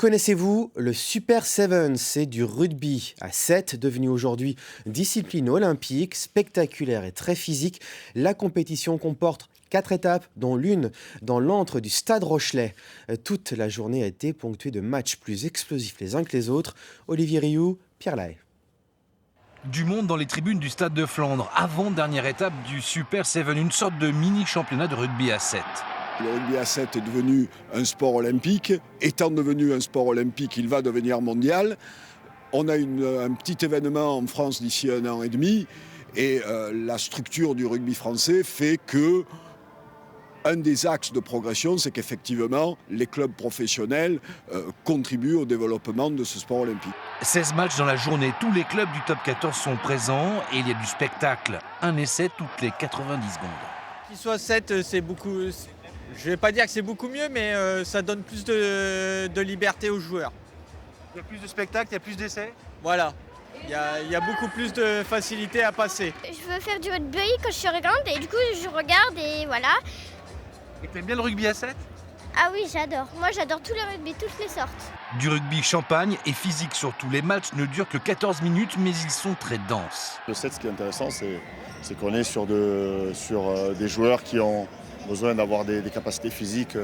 Connaissez-vous le Super 7? C'est du rugby à 7, devenu aujourd'hui discipline olympique, spectaculaire et très physique. La compétition comporte 4 étapes, dont l'une dans l'antre du Stade Rochelais. Toute la journée a été ponctuée de matchs plus explosifs les uns que les autres. Olivier Rioux, Pierre Lahaye. Du monde dans les tribunes du Stade de Flandre, avant-dernière étape du Super 7, une sorte de mini-championnat de rugby à 7. Le rugby à 7 est devenu un sport olympique. Étant devenu un sport olympique, il va devenir mondial. On a un petit événement en France d'ici 1 an et demi. Et la structure du rugby français fait que un des axes de progression, c'est qu'effectivement, les clubs professionnels contribuent au développement de ce sport olympique. 16 matchs dans la journée, tous les clubs du top 14 sont présents et il y a du spectacle. Un essai toutes les 90 secondes. Qu'il soit 7, c'est beaucoup. Je ne vais pas dire que c'est beaucoup mieux, mais ça donne plus de liberté aux joueurs. Il y a plus de spectacles, il y a plus d'essais. Voilà, il y a beaucoup plus de facilité à passer. Je veux faire du rugby quand je suis grande et du coup je regarde et voilà. Et t'aimes bien le rugby à 7? Ah oui, j'adore. Moi j'adore tous les rugby, toutes les sortes. Du rugby champagne et physique surtout. Les matchs ne durent que 14 minutes, mais ils sont très denses. Le 7, ce qui est intéressant, c'est qu'on est sur des joueurs qui ont besoin d'avoir des capacités physiques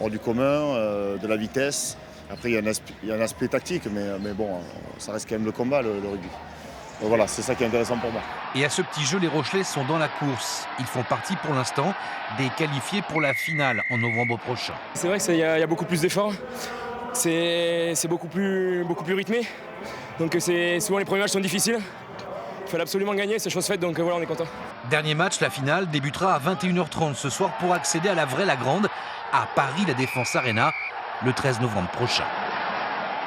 hors du commun, de la vitesse. Après, il y a un aspect tactique, mais bon, ça reste quand même le combat, le rugby. Donc voilà, c'est ça qui est intéressant pour moi. Et à ce petit jeu, les Rochelais sont dans la course. Ils font partie pour l'instant des qualifiés pour la finale en novembre prochain. C'est vrai qu'il y a beaucoup plus d'efforts. C'est beaucoup plus rythmé. Donc souvent les premiers matchs sont difficiles. Il fallait absolument gagner, c'est chose faite, donc voilà, on est content. Dernier match, la finale débutera à 21h30 ce soir pour accéder à la vraie, la grande, à Paris, la Défense Arena, le 13 novembre prochain.